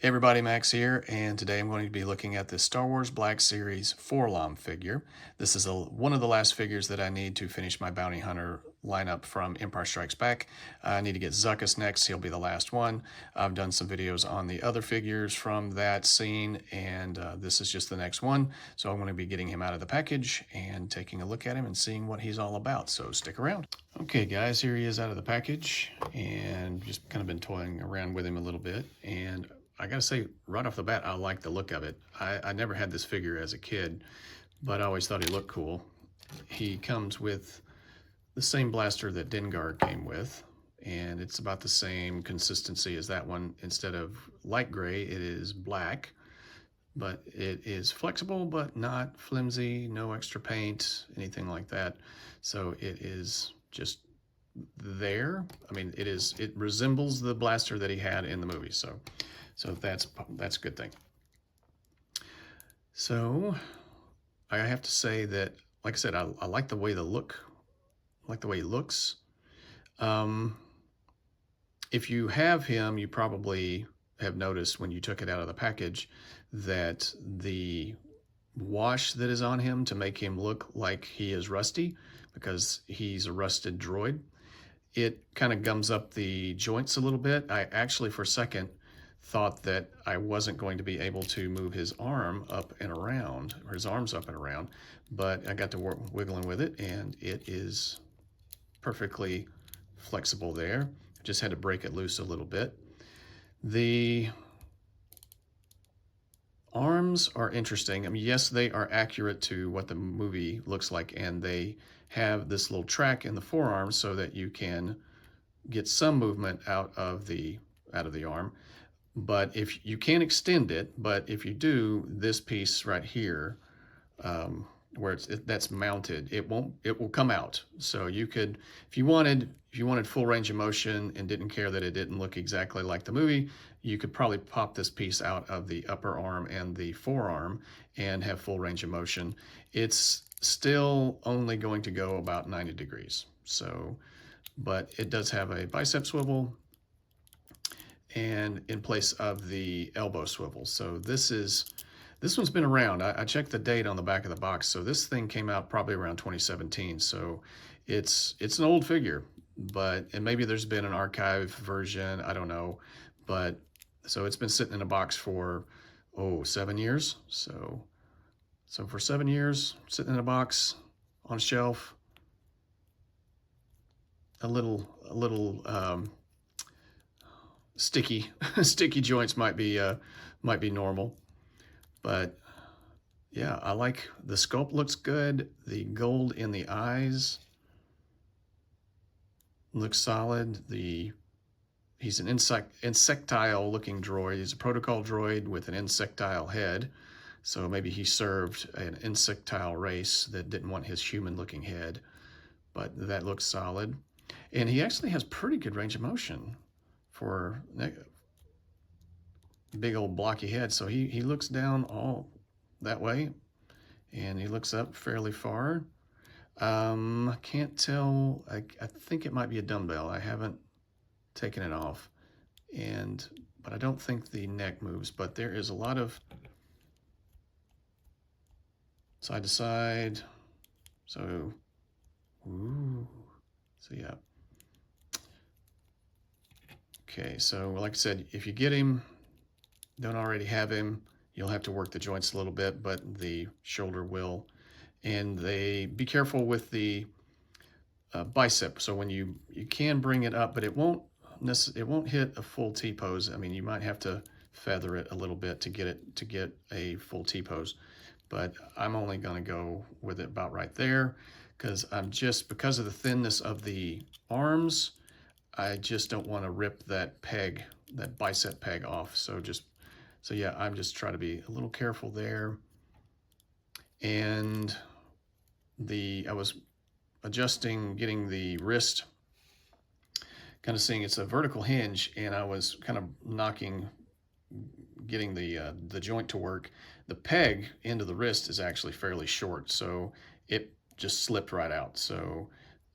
Hey everybody, Max here, and today I'm going to be looking at this Star Wars Black Series 4 LOM figure. This is one of the last figures that I need to finish my Bounty Hunter lineup from Empire Strikes Back. I need to get Zuckuss next, he'll be the last one. I've done some videos on the other figures from that scene, and this is just the next one. So I'm going to be getting him out of the package and taking a look at him and seeing what he's all about, so stick around. Okay guys, here he is out of the package, and just kind of been toying around with him a little bit, and I gotta say, right off the bat, I like the look of it. I never had this figure as a kid, but I always thought he looked cool. He comes with the same blaster that Dengar came with, and it's about the same consistency as that one. Instead of light gray, it is black, but it is flexible, but not flimsy, no extra paint, anything like that. So it is just there. I mean, it resembles the blaster that he had in the movie, so that's a good thing. So I have to say that, like I said, I like the way like the way he looks. If you have him, you probably have noticed when you took it out of the package that the wash that is on him to make him look like he is rusty, because he's a rusted droid, it kind of gums up the joints a little bit. I actually, for a second, thought that I wasn't going to be able to move his arm up and around, or his arms up and around, but I got to work wiggling with it, and it is perfectly flexible there. Just had to break it loose a little bit. The arms are interesting. I mean, yes, they are accurate to what the movie looks like, and they have this little track in the forearm so that you can get some movement out of the arm. But if you can't extend it, but if you do, this piece right here, where that's mounted, it will come out. So you could, if you wanted full range of motion and didn't care that it didn't look exactly like the movie, you could probably pop this piece out of the upper arm and the forearm and have full range of motion. It's still only going to go about 90 degrees. So, but it does have a bicep swivel and in place of the elbow swivel. So this one's been around. I checked the date on the back of the box. So this thing came out probably around 2017. So it's an old figure, and maybe there's been an archive version, I don't know. But so it's been sitting in a box for 7 years. So for 7 years, sitting in a box on a shelf, a little sticky sticky joints might be normal, but yeah, I like the sculpt. Looks good. The gold in the eyes looks solid. He's an insectile looking droid. He's a protocol droid with an insectile head, so maybe he served an insectile race that didn't want his human looking head, but that looks solid. And he actually has pretty good range of motion for big old blocky head. So he looks down all that way, and he looks up fairly far. I can't tell. I think it might be a dumbbell. I haven't taken it off, but I don't think the neck moves. But there is a lot of side to side. So, so yeah. Okay, so like I said, if you get him, don't already have him, you'll have to work the joints a little bit, but the shoulder will. And be careful with the bicep. So when you can bring it up, but it won't hit a full T-pose. I mean, you might have to feather it a little bit to get a full T-pose. But I'm only going to go with it about right there, because because of the thinness of the arms, I just don't want to rip that peg, that bicep peg off. So yeah, I'm just trying to be a little careful there. And I was adjusting, getting the wrist, kind of seeing it's a vertical hinge, and I was kind of getting the joint to work. The peg into the wrist is actually fairly short, so it just slipped right out. So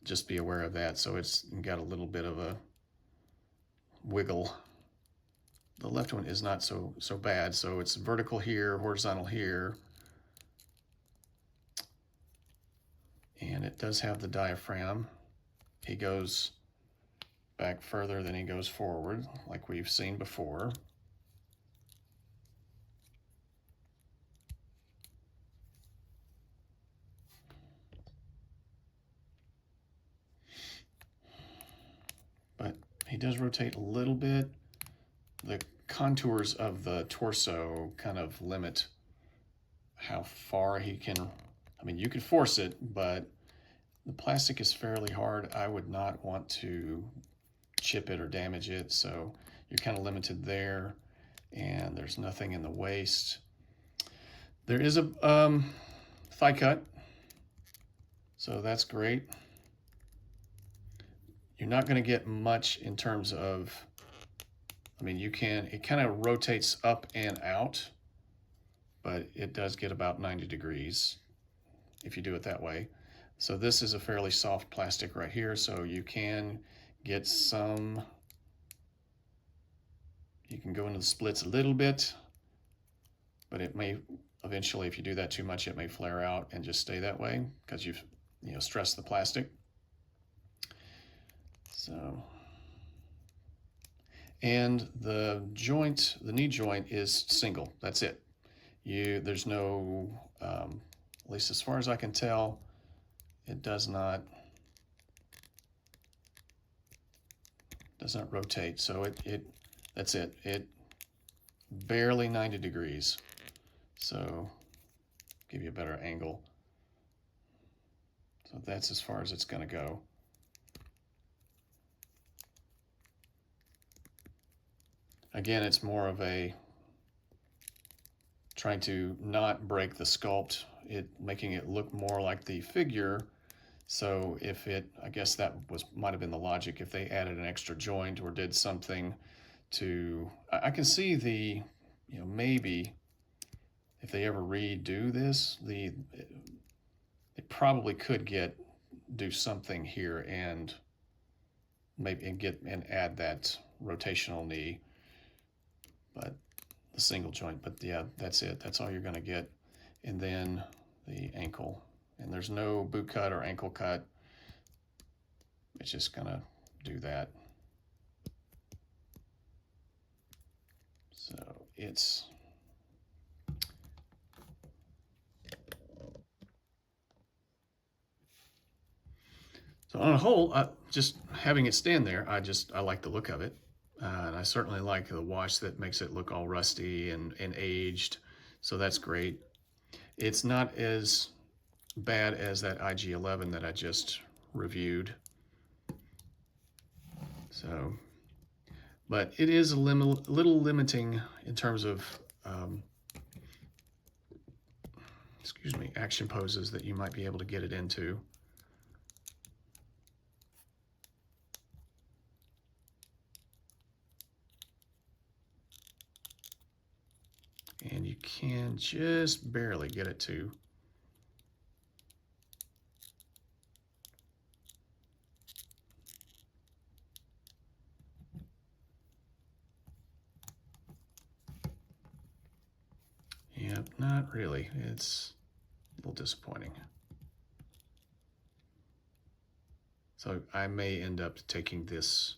just be aware of that. So it's got a little bit of a wiggle the left one is not so bad. So it's vertical here, horizontal here. And it does have the diaphragm. He goes back further than he goes forward, like we've seen before. But he does rotate a little bit. The contours of the torso kind of limit how far he can, I mean, you could force it, but the plastic is fairly hard. I would not want to chip it or damage it, so you're kind of limited there. And there's nothing in the waist. There is a thigh cut, so that's great. You're not going to get much in terms of, I mean, you can, it kind of rotates up and out, but it does get about 90 degrees if you do it that way. So this is a fairly soft plastic right here, so you can get some, you can go into the splits a little bit, but it may eventually, if you do that too much, it may flare out and just stay that way because you've stressed the plastic. So, and the joint, the knee joint is single. That's it. There's no, at least as far as I can tell, it does not rotate. So that's it. It barely 90 degrees. So give you a better angle. So that's as far as it's going to go. Again, it's more of a trying to not break the sculpt, making it look more like the figure. So if it, I guess that might have been the logic, if they added an extra joint or did something to, I can see the, maybe if they ever redo this, they probably could do something here and maybe add that rotational knee, but the single joint. But yeah, that's it. That's all you're going to get. And then the ankle. And there's no boot cut or ankle cut. It's just going to do that. So it's... So on a whole, just having it stand there, I like the look of it. And I certainly like the wash that makes it look all rusty and aged. So that's great. It's not as bad as that IG-11 that I just reviewed. So, but it is a little limiting in terms of, action poses that you might be able to get it into. And you can just barely get it to. Yeah, not really. It's a little disappointing. So I may end up taking this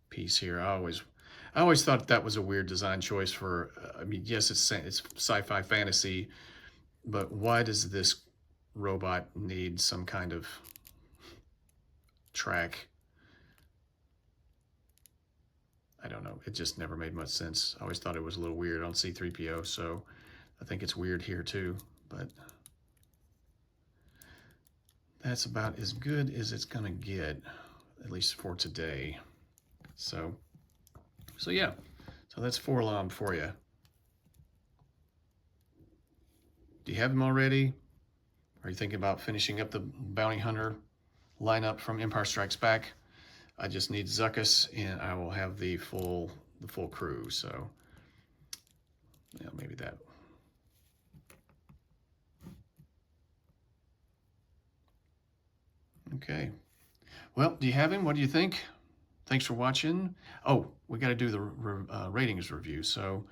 piece here. I always thought that was a weird design choice for, I mean, yes, it's sci-fi fantasy, but why does this robot need some kind of track? I don't know. It just never made much sense. I always thought it was a little weird on C-3PO, so I think it's weird here too, but that's about as good as it's gonna get, at least for today. So yeah, so that's 4-LOM for you. Do you have them already? Are you thinking about finishing up the Bounty Hunter lineup from Empire Strikes Back? I just need Zuckuss, and I will have the full crew. So, yeah, maybe that. Okay. Well, do you have him? What do you think? thanks for watching. Oh, we got to do the ratings review. So,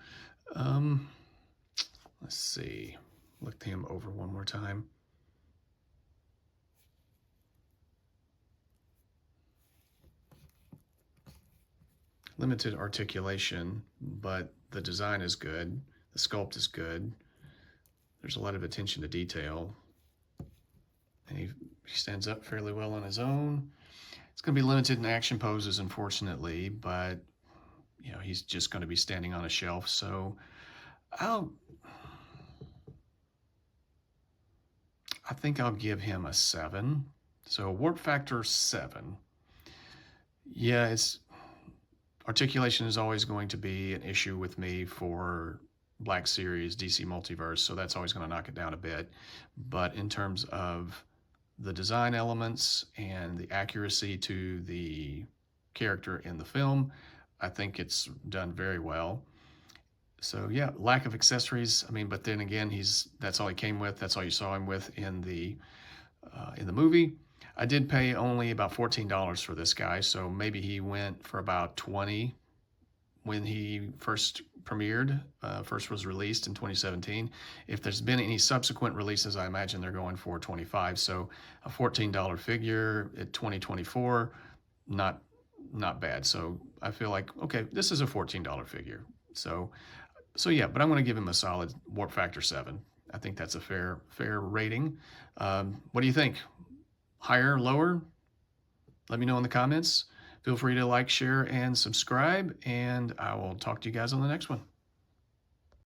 um, let's see. Look him over one more time. Limited articulation, but the design is good. The sculpt is good. There's a lot of attention to detail. And he stands up fairly well on his own. It's going to be limited in action poses, unfortunately, but you know, he's just going to be standing on a shelf. So I think I'll give him a 7. So warp factor 7. Yeah, it's articulation is always going to be an issue with me for Black Series, DC Multiverse, so that's always going to knock it down a bit. But in terms of the design elements and the accuracy to the character in the film, I think it's done very well. So yeah, lack of accessories. I mean, but then again, that's all he came with. That's all you saw him with in the movie. I did pay only about $14 for this guy, so maybe he went for about 20 when he first premiered, first was released in 2017. If there's been any subsequent releases, I imagine they're going for 25. So a $14 figure at 2024, not bad. So I feel like, okay, this is a $14 figure. So yeah, but I'm going to give him a solid warp factor 7. I think that's a fair rating. What do you think? Higher, lower? Let me know in the comments. Feel free to like, share, and subscribe, and I will talk to you guys on the next one.